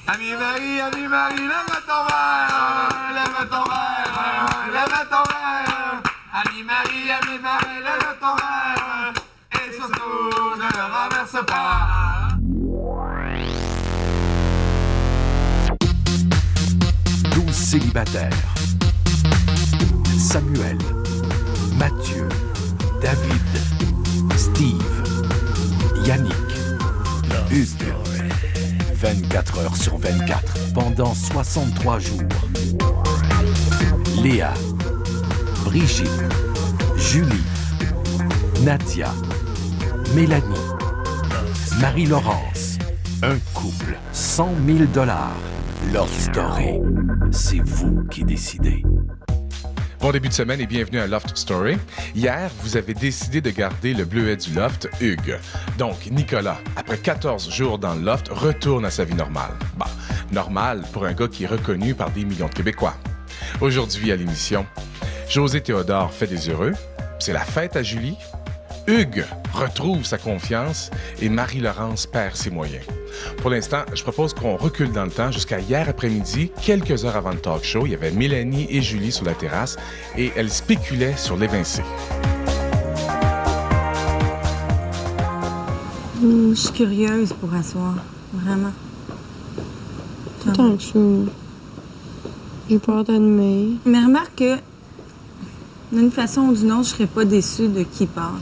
Ami Marie, lève ton verre, lève ton verre, lève ton verre. Ami Marie, lève ton verre. Et surtout, ne le renverse pas. 12 célibataires. Samuel, Mathieu, David, Steve, Yannick, Hugues. 24 heures sur 24, pendant 63 jours. Léa, Brigitte, Julie, Nadia, Mélanie, Marie-Laurence. Un couple, 100 000 $. Love Story. C'est vous qui décidez. Bon début de semaine et bienvenue à Loft Story. Hier, vous avez décidé de garder le bleuet du loft, Hugues. Donc, Nicolas, après 14 jours dans le loft, retourne à sa vie normale. Bah, normal pour un gars qui est reconnu par des millions de Québécois. Aujourd'hui, à l'émission, José Théodore fait des heureux, c'est la fête à Julie, Hugues retrouve sa confiance et Marie-Laurence perd ses moyens. Pour l'instant, je propose qu'on recule dans le temps jusqu'à hier après-midi, quelques heures avant le talk show. Il y avait Mélanie et Julie sur la terrasse et elles spéculaient sur l'évincé. Je suis curieuse pour asseoir, vraiment. Tant que ça. J'ai peur d'admettre. Mais remarque que, d'une façon ou d'une autre, je serais pas déçue de qui part.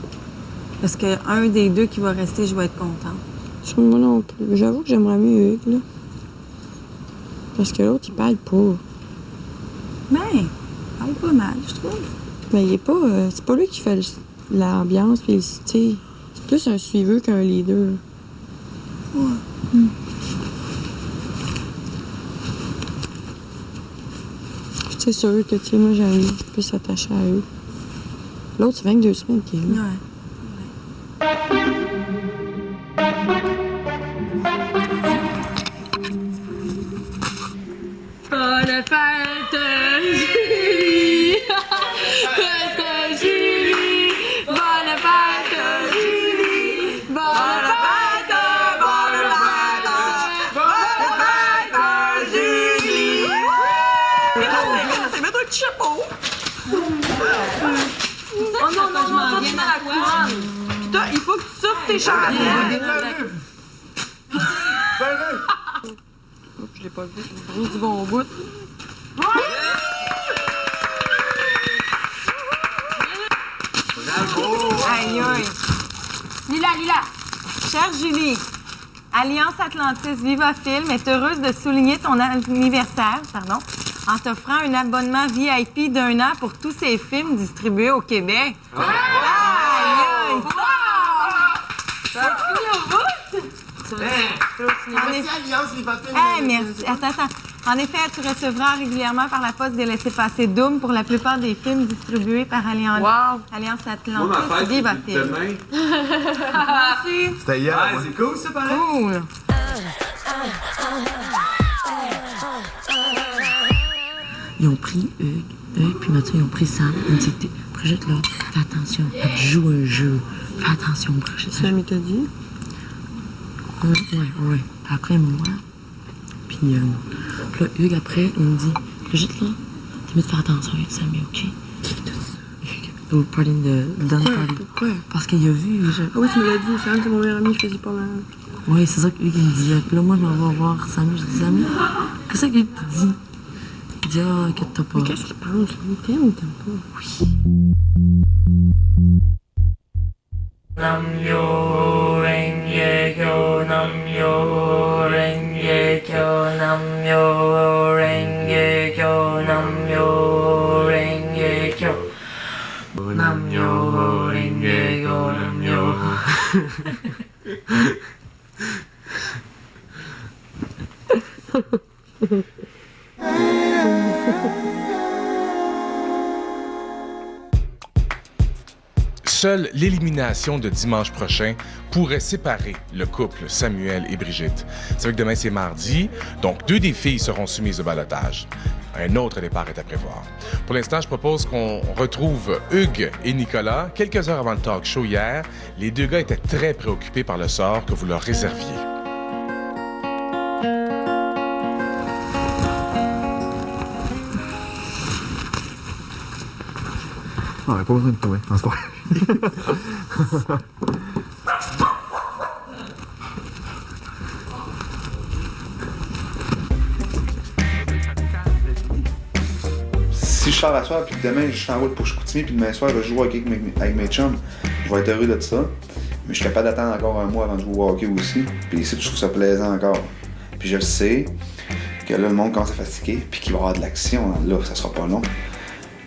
Parce qu'un des deux qui va rester, je vais être contente. Sur moi non plus. J'avoue que j'aimerais mieux Hugues, là. Parce que l'autre, il parle pas. Ben, il parle pas mal, je trouve. Mais il est pas... c'est pas lui qui fait l'ambiance, puis tu sais... C'est plus un suiveur qu'un leader. Ouais. C'est sûr que, tu sais, moi, j'aime plus s'attacher à eux. L'autre, c'est 22 semaines qu'il est là. Ouais. Bonne fête, Julie! Fête, Julie! Bonne fête, Julie! Bonne fête, Julie! Mets-toi le chapeau! Oh non, non, non, tu mets la couronne! Putain, il faut que tu sortes tes chandelles! Je l'ai pas vu, j'ai mis du bon bout. Aïe, aïe! Lila! Chère Julie, Alliance Atlantis Viva Film est heureuse de souligner ton anniversaire, en t'offrant un abonnement VIP d'1 an pour tous ses films distribués au Québec. Aïe, aïe! Merci Alliance, les papilles. Merci. Attends. En effet, tu recevras régulièrement par la poste des laissez-passer Doom pour la plupart des films distribués par Alliance, Alliance Atlantis Viva Film. Merci. C'était hier. Ouais, c'est cool, ça, pareil. Cool. Ils ont pris Hugues puis Mathieu, ils ont pris Sam. Ils ont dit, Brigitte, là, fais attention, elle joue un jeu. Fais attention, Brigitte. Sam, il t'a dit? Ouais. Après, moi, puis là, Hugues, après, il me dit, Brigitte, là, t'es mieux de faire attention avec Sam, ok? Qui t'a dit ça? Hugues, au party de Don Party. Pourquoi? Parce qu'il a vu, Ah oui, tu me l'as dit, Sam, c'est mon meilleur ami, je faisais pas mal. Oui, c'est ça que Hugues il me dit. Puis là, moi, je m'en vais voir Samy. Je dis, Samy, qu'est-ce qu'il te dit? Il dit, ah, inquiète-toi pas. Mais qu'est-ce qu'il pense? Il t'aime ou t'aime pas? Oui. Namyo Renge Kyo, Namyo Renge Kyo, Namyo Renge Kyo, Namyo Renge Kyo, Namyo Renge Kyo, Namyo. Seule l'élimination de dimanche prochain pourrait séparer le couple Samuel et Brigitte. C'est vrai que demain, c'est mardi, donc 2 des filles seront soumises au ballottage. Un autre départ est à prévoir. Pour l'instant, je propose qu'on retrouve Hugues et Nicolas. Quelques heures avant le talk show hier, les 2 gars étaient très préoccupés par le sort que vous leur réserviez. Non, pas besoin de toi, en ce temps. Si je sors à soir, puis demain, je suis en route pour Chicoutimi, puis demain soir, je joue au hockey avec mes chums, je vais être heureux de ça. Mais je suis capable d'attendre encore un mois avant de jouer au hockey aussi. Puis ici, je trouve ça plaisant encore. Puis je le sais que là, le monde commence à fatiguer, puis qu'il va y avoir de l'action. Là, ça sera pas long.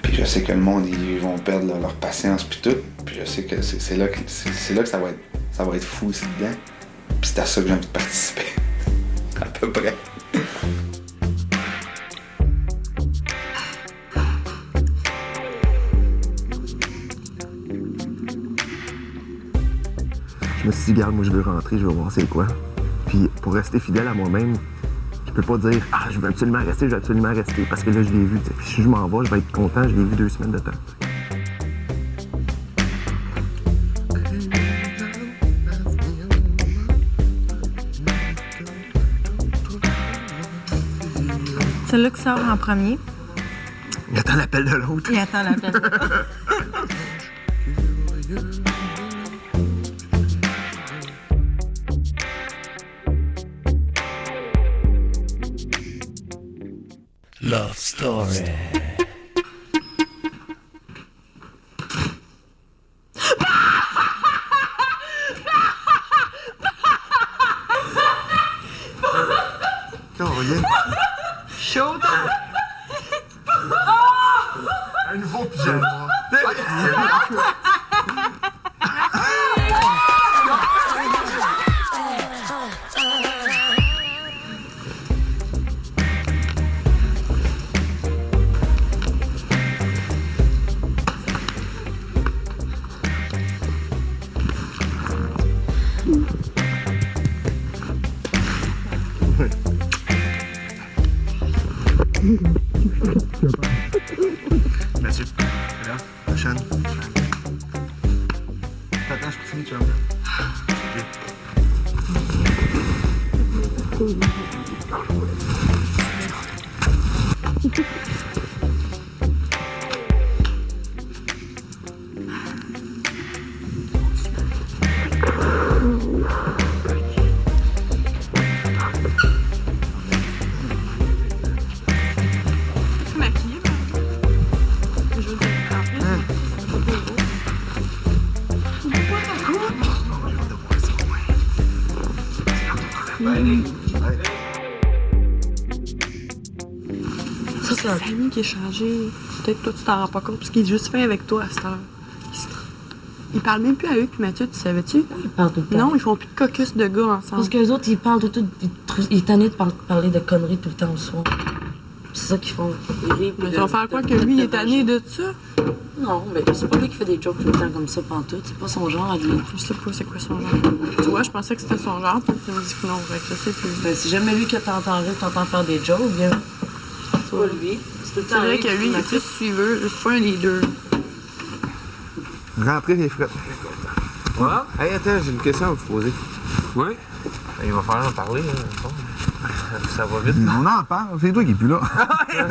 Puis je sais que le monde, ils vont perdre leur patience, puis tout. Puis je sais que c'est là que ça va être fou ici dedans. Puis c'est à ça que j'ai envie de participer. À peu près. Je me suis dit, garde, moi je veux rentrer, je veux voir c'est quoi. Puis pour rester fidèle à moi-même, je peux pas dire, ah, je veux absolument rester, parce que là, je l'ai vu. Puis si je m'en vais, je vais être content, je l'ai vu 2 semaines de temps. Celui-là qui sort en premier. Il attend l'appel de l'autre. Il attend l'appel de l'autre. Love Story. Chaud. Un nouveau pyjama. Mathieu, là, la chaîne. Attends, je continue, tu vas me Ça, c'est un famille qui est changé. Peut-être que toi, tu t'en rends pas compte, parce qu'il est juste fait avec toi à cette heure. Ils parlent même plus à eux, puis Mathieu, tu savais-tu? Ils parlent tout le temps. Non, ils font plus de caucus de gars ensemble. Parce qu'eux autres, ils parlent tout. Ils tannent de parler de conneries tout le temps le soir. C'est ça qu'ils font. Ils rient. Mais tu vas faire quoi que lui, il est tanné de ça? Non, mais c'est pas lui qui fait des jokes tout le temps comme ça, pantoute. C'est pas son genre à lui. Je sais pas c'est quoi son genre. Tu vois, je pensais que c'était son genre, puis tu me dis que non, fait que je sais plus. Ben, si jamais lui que t'entends rire, t'entends faire des jokes, bien. C'est pas lui. C'est vrai que lui, il est plus suiveux, c'est pas un des deux. Rentrez les frettes. Ouais? Hey, attends, j'ai une question à vous poser. Oui? Il va falloir en parler, hein. Ça va vite. On en parle, c'est toi qui es plus là.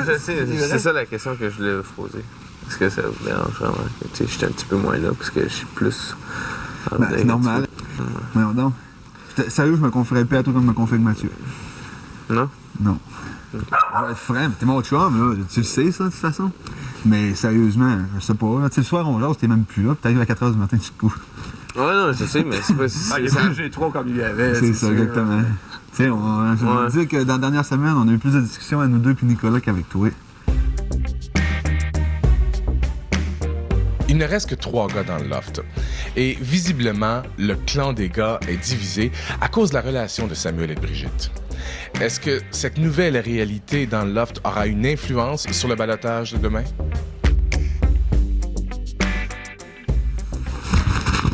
Je sais, c'est ça la question que je voulais vous poser. Est-ce que ça vous dérange vraiment que tu sais, j'étais un petit peu moins là parce que je suis plus. Ben, c'est normal. Voyons donc. Sérieux, je me confierais plus à toi comme je me confie avec Mathieu. Non? Non. Je vais être franc, mais t'es mon chum, là. Tu le sais, ça, de toute façon. Mais sérieusement, je sais pas. Là, tu sais, le soir, on jase, t'es même plus là. Puis t'arrives à 4h du matin, tu te couches. Ouais, non, je sais, mais c'est pas si. Il est plus G3 comme il y avait. C'est ça, exactement. Tu sais, je veux dire que dans la dernière semaine, on a eu plus de discussions à nous deux puis Nicolas qu'avec toi. Il ne reste que 3 gars dans le loft. Et visiblement, le clan des gars est divisé à cause de la relation de Samuel et de Brigitte. Est-ce que cette nouvelle réalité dans le loft aura une influence sur le ballottage de demain?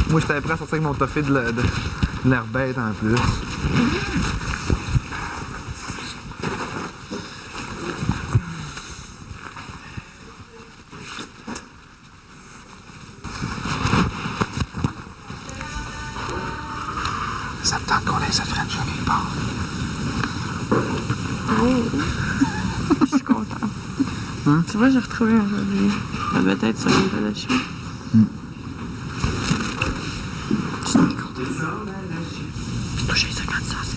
Moi, j'étais prêt à sortir avec mon toffé de l'air bête en plus. Ça me tente qu'on laisse à French à quelque part. Je suis contente. Tu vois, j'ai retrouvé un aujourd'hui. Ça devait être sur une belle de chien. Je suis content. J'ai touché 50 sauces,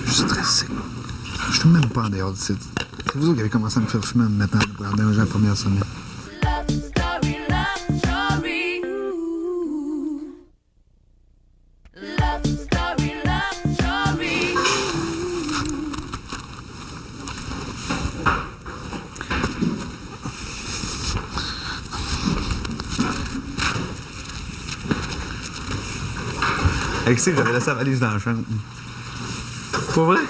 Je suis stressé. Je suis même pas en dehors du site. C'est vous autres qui avez commencé à me faire fumer maintenant pour déranger la première semaine. Alexis, j'avais laissé la valise dans la chambre. Pour vrai?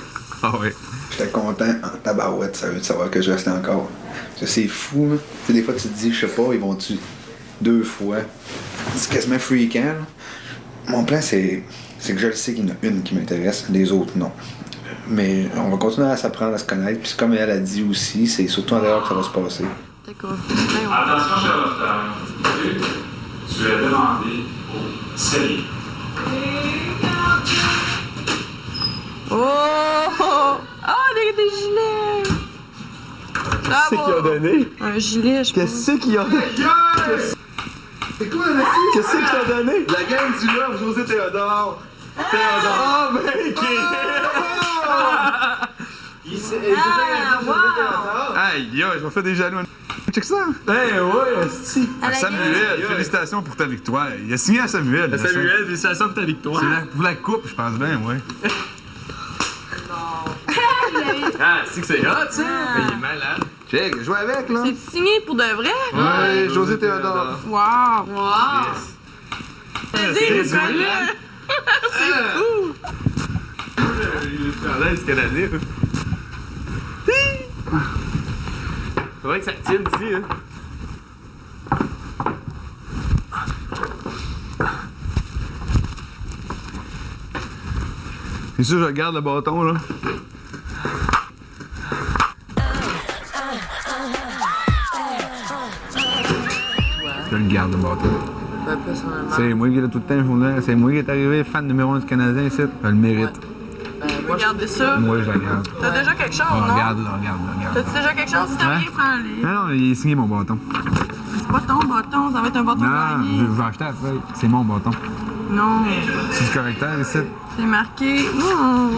Ah oui. J'étais content en tabarouette, sérieux, de savoir que je restais encore. Parce que c'est fou, là. Tu sais, des fois, tu te dis, je sais pas, ils vont-tu 2 fois? C'est quasiment freakant, là. Mon plan, c'est que je le sais qu'il y en a une qui m'intéresse, les autres, non. Mais on va continuer à s'apprendre à se connaître, puis comme elle a dit aussi, c'est surtout en dehors que ça va se passer. D'accord. Attention, cher docteur. Tu es demandé au CELI. Oh! Ah, des gilets! Qu'est-ce qu'il a donné? Un gilet, je pense. Qu'est-ce qu'il a donné? C'est quoi, là? Qu'est-ce qu'il a donné? La gang du Love, José Théodore. Ah, mec! Aïe, je me fais des jaloux. Check ça! Ben ouais, esti. Samuel, félicitations pour ta victoire. Il a signé à Samuel. Samuel, félicitations pour ta victoire. C'est pour la coupe, je pense bien, ouais. Ah, c'est que c'est hot, ça! Il est malade. Check, joue avec, là. C'est signé pour de vrai? Ouais, José Théodore. Wow! C'est C'est fou! Il est à l'aise canadien. Faudrait que ça tienne ici, hein. Et ça, je regarde le bâton, là. Je le garde, le bâton. C'est moi qui l'ai tout le temps journal. C'est moi qui est arrivé fan numéro 1 du Canadien ici. Je le mérite. Regardez ça. Moi, je la garde. T'as déjà quelque chose, Ah, non? regarde. T'as-tu déjà quelque chose? Si t'as rien, prends-les. Non, il est signé mon bâton. C'est pas ton bâton, ça va être un bâton Non, gagné. je vais acheter la feuille. C'est mon bâton. Non, C'est du correcteur ici. c'est marqué. Non,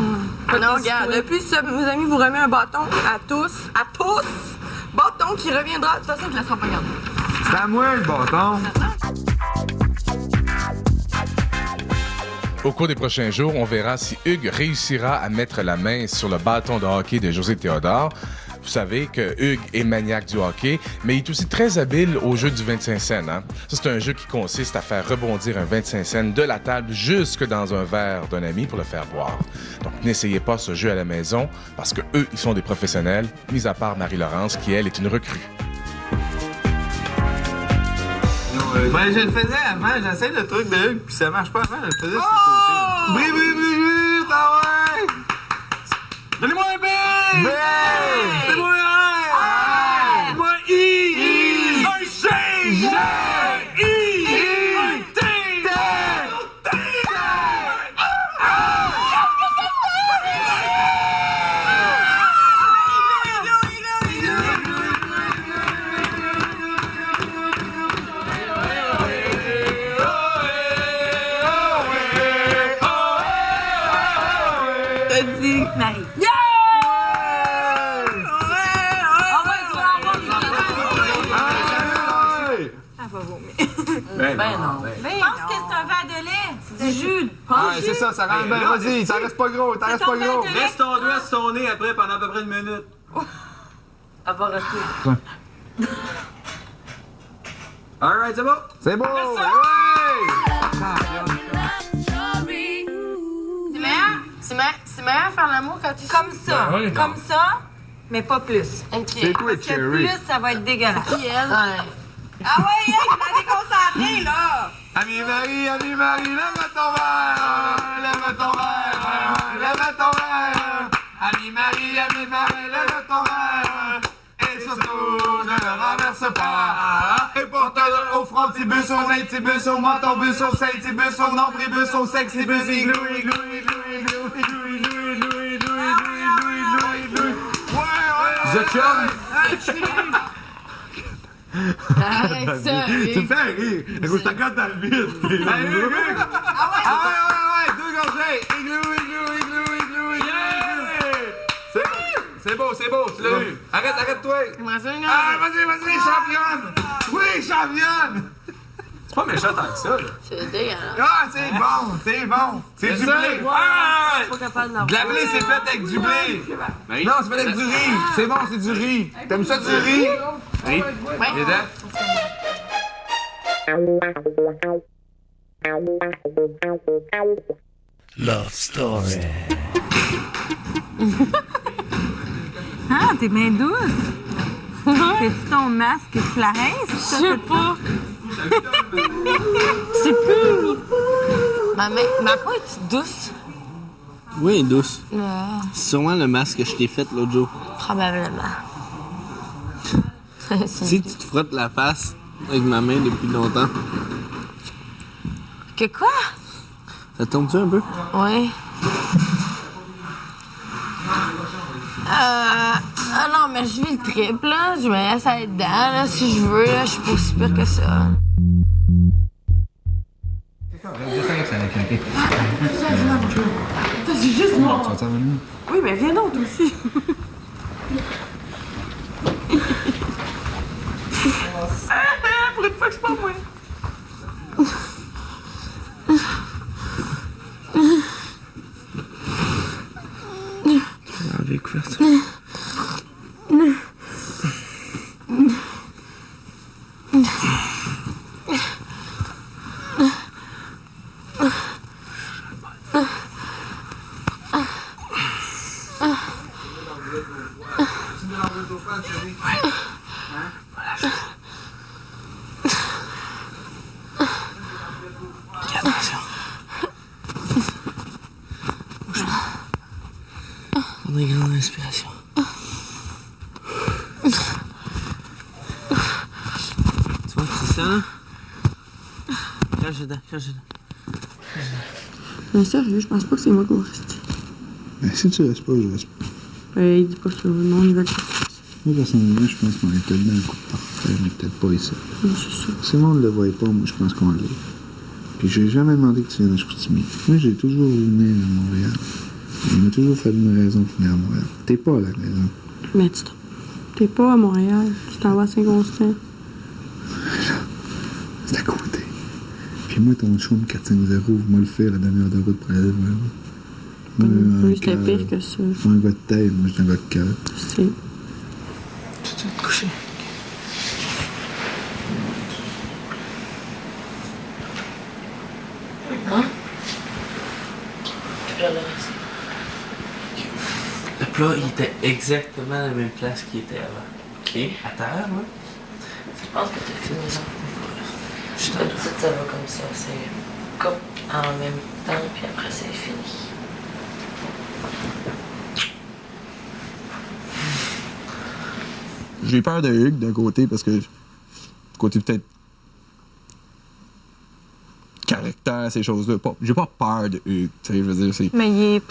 regarde, depuis ça, mes amis vous remet un bâton à tous. Bâton qui reviendra. De toute façon, tu ne laisseras pas garder. C'est à moi, le bâton. Au cours des prochains jours, on verra si Hugues réussira à mettre la main sur le bâton de hockey de José Théodore. Vous savez que Hugues est maniaque du hockey, mais il est aussi très habile au jeu du 25 cents. Hein? Ça, c'est un jeu qui consiste à faire rebondir un 25 cents de la table jusque dans un verre d'un ami pour le faire boire. Donc, n'essayez pas ce jeu à la maison, parce que eux, ils sont des professionnels, mis à part Marie-Laurence, qui, elle, est une recrue. Ben, je le faisais avant, j'essaie le truc de Hugues, puis ça marche pas avant, je le faisais sur le côté. Brille, ah ouais! Donnez-moi un B! B! Donnez-moi un R! Donnez-moi un I! Un G! G! I! Un T! T! T'as dit. Marie. Ben non. Je pense que c'est un verre de lait. C'est du jus. Ouais, c'est ça, ça rentre bien. Vas-y, t'en reste pas gros, t'en reste pas gros. Laisse ton doigt sur ton nez après pendant à peu près une minute. Avoir arrêté. Alright, c'est bon? C'est beau! C'est meilleur faire l'amour quand tu... Comme ça. Comme ça, mais pas plus. C'est quoi, Parce que Cherry? plus, ça va être dégueulasse. Ah ouais, il m'a déconcentré, là! Ami Marie, lève ton verre! Lève ton verre! Lève ton verre! Ami Marie, lève ton verre! Et surtout, ne le renverse pas! Et porte-le au front, petit bus au nez, petit bus au menton, bus au sein, petit bus au nombril, bus au sexe, petit bus igloo, igloo, igloo, igloo, igloo, igloo, igloo, igloo, igloo, igloo, igloo, igloo. Ouais, ouais! The chum! Arrête ça, Tu me fais rire. Écoute, je t'accorde dans le vide. Allez, Hugues! Ouais, 2 gorgées! Igloo! C'est beau, tu l'as eu! Arrête-toi! Vas-y, championne! Oui, championne! C'est pas méchant tant que ça, là. C'est dégueulasse. Ah, c'est bon! C'est du blé! Ah! Pas capable d'en De la blé, c'est fait avec du blé! Non, c'est fait avec du riz! C'est bon, c'est du riz! T'aimes ça, du riz? Oui. Les dents? Love Story. Ah, t'es bien douce. C'est-tu ton masque Clarence? Je sais pas. C'est plus. Ma peau est douce? Oui, douce. Ah, C'est sûrement le masque que je t'ai fait l'autre jour. probablement. Si tu te frottes la face avec ma main depuis longtemps, Que quoi? ça tombe-tu un peu? Oui. Non, mais je vis le trip, là. Je me laisse aller dedans, là, si je veux, là. Je suis pas aussi pire que ça. C'est juste moi. Oui, mais viens donc, toi aussi. Pour une fois que c'est pas moi. Avec couverture. Attention. On a une grande inspiration. Tu vois, c'est ça, là? Crache dedans. Mais sérieux, je pense pas que c'est moi qui va rester. Mais si tu restes pas, je reste pas. Il dit pas ça. Non, il va le faire. Moi, personnellement, je pense qu'on est peut-être dans un coup parfait, mais peut-être pas ici. Oui, c'est ça. Si le monde ne le voyait pas, moi, je pense qu'on l'est. Puis j'ai jamais demandé que tu viennes à Chicoutimi. Moi, j'ai toujours voulu venir à Montréal. Il m'a toujours fallu une raison pour venir à Montréal. T'es pas à la maison. Mais t'es pas à Montréal. Tu t'en vas à Saint-Constant. C'est à côté. Puis moi, ton chum 450, vous me le fait à la demi-heure de route pour aller voir. Oui, c'était pire que ça. Je suis un gars de tête, moi, je suis un gars de cœur. Je sais. Tu vas te coucher. Hein? Le plat, il était exactement à la même place qu'il était avant. OK? À terre, ouais. Je pense que t'as fini ça. D'habitude, ça va comme ça. C'est comme en même temps, puis après, c'est fini. J'ai peur de Hugues d'un côté parce que côté peut-être caractère, ces choses-là. J'ai pas peur de Hugues, tu sais, je veux dire, c'est... Mais il est.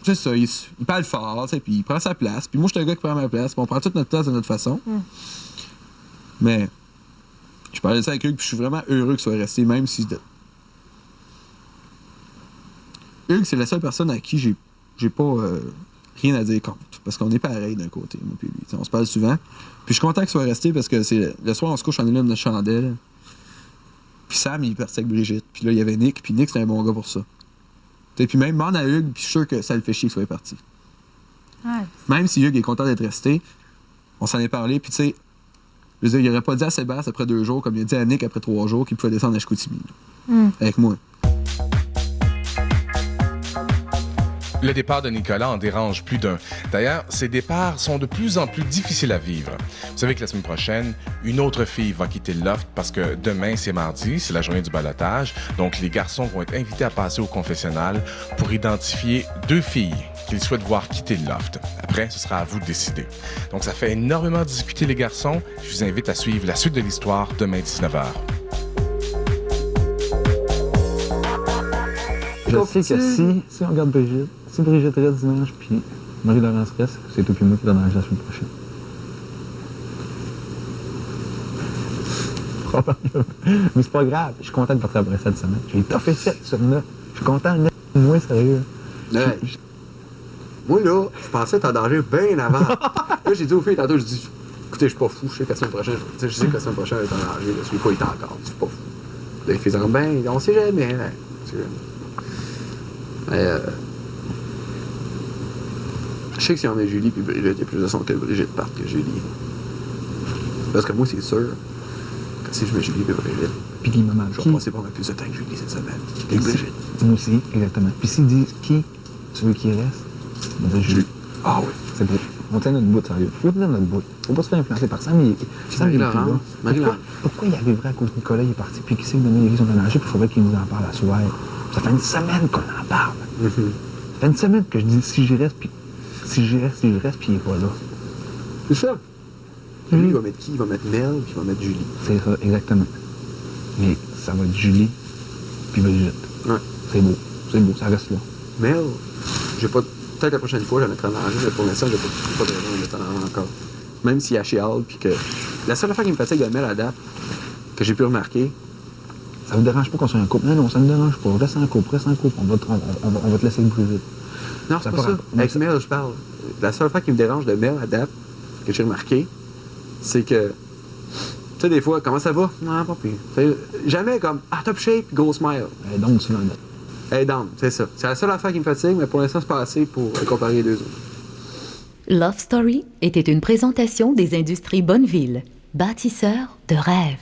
C'est ça, il parle fort, tu sais, puis il prend sa place. Puis moi, je suis un gars qui prend ma place, puis on prend toute notre place de notre façon. Mais je parlais de ça avec Hugues, puis je suis vraiment heureux qu'il soit resté, même si... Hugues, c'est la seule personne à qui j'ai pas rien à dire contre. Parce qu'on est pareil d'un côté, moi puis lui. T'sais, on se parle souvent. Puis je suis content qu'il soit resté parce que c'est le soir, on se couche en une de chandelle. Puis Sam, il est parti avec Brigitte. Puis là, il y avait Nick. Puis Nick, c'est un bon gars pour ça. T'sais, puis même, demande à Hugues, puis je suis sûr que ça le fait chier qu'il soit parti. Ouais. Même si Hugues est content d'être resté, on s'en est parlé. Puis tu sais, je veux dire, il aurait pas dit à Sébastien après 2 jours, comme il a dit à Nick après 3 jours, qu'il pouvait descendre à Chicoutimi. Avec moi. Le départ de Nicolas en dérange plus d'un. D'ailleurs, ces départs sont de plus en plus difficiles à vivre. Vous savez que la semaine prochaine, une autre fille va quitter le loft parce que demain, c'est mardi, c'est la journée du ballottage. Donc, les garçons vont être invités à passer au confessionnal pour identifier 2 filles qu'ils souhaitent voir quitter le loft. Après, ce sera à vous de décider. Donc, ça fait énormément discuter les garçons. Je vous invite à suivre la suite de l'histoire demain 19h. Je sais que si on regarde Brigitte, si Brigitte reste dimanche, puis Marie-Laurence reste, c'est tout puis moi qui déménage la semaine prochaine. Probablement. Mais c'est pas grave. Je suis content de partir après cette semaine. J'ai toffé 7 sur 9. Je suis content de moi, sérieux. Ouais. Moi, là, je pensais être en danger bien avant. Là, j'ai dit aux filles tantôt, je dis, écoutez, je suis pas fou. Je sais que la semaine prochaine, je sais que la semaine prochaine, elle est en danger. Là, celui-là, il est encore. Je suis pas fou. Là, les filles disent, ben, on sait jamais. Hein. Mais, je sais que si on met Julie puis Brigitte, il y a plus de son que Brigitte parte que Julie. Parce que moi, c'est sûr que si je mets Julie puis Brigitte, puis qui maman, je vais passer pour plus de temps que Julie cette semaine. Et Brigitte. Moi aussi, exactement. Puis s'ils disent qui tu veux qu'il reste, on va dire Julie. Ah oui. C'est beau. On tient notre bout, sérieux. On tient notre bout. Faut pas se faire influencer par ça, mais Marie-Laurent. Pourquoi il arriverait à cause de Nicolas, il est parti, puis qui sait que demain ils sont en danger, puis il faudrait qu'il nous en parle à soir. Ça fait une semaine qu'on en parle. Ça fait une semaine que je dis si j'y reste, puis si j'y reste, puis il est pas là. C'est ça. Lui, il va mettre qui? Il va mettre Mel, puis il va mettre Julie. C'est ça, exactement. Mais ça va être Julie, puis Brigitte. Ouais. C'est beau, ça reste là. Mel, j'ai pas... Peut-être la prochaine fois, je la mettrai en danger, mais pour l'instant, j'ai pas de raison de mettre en danger encore. Même si elle chiale, puis que... La seule affaire qui me fatigue de Mel à date, que j'ai pu remarquer... Ça vous dérange pas qu'on soit en couple? Non, ça me dérange pas. Reste en couple. On va te laisser le Brigitte. Non, c'est pas ça. Avec Mel, je parle. La seule affaire qui me dérange de Mel à date, que j'ai remarqué, c'est que... Tu sais, des fois, comment ça va? Non, pas pire. Jamais comme, top shape, go smile. Donc, tu l'en as. Hey, down, c'est ça. C'est la seule affaire qui me fatigue, mais pour l'instant, c'est pas assez pour comparer les deux autres. Love Story était une présentation des Industries Bonneville, bâtisseurs de rêves.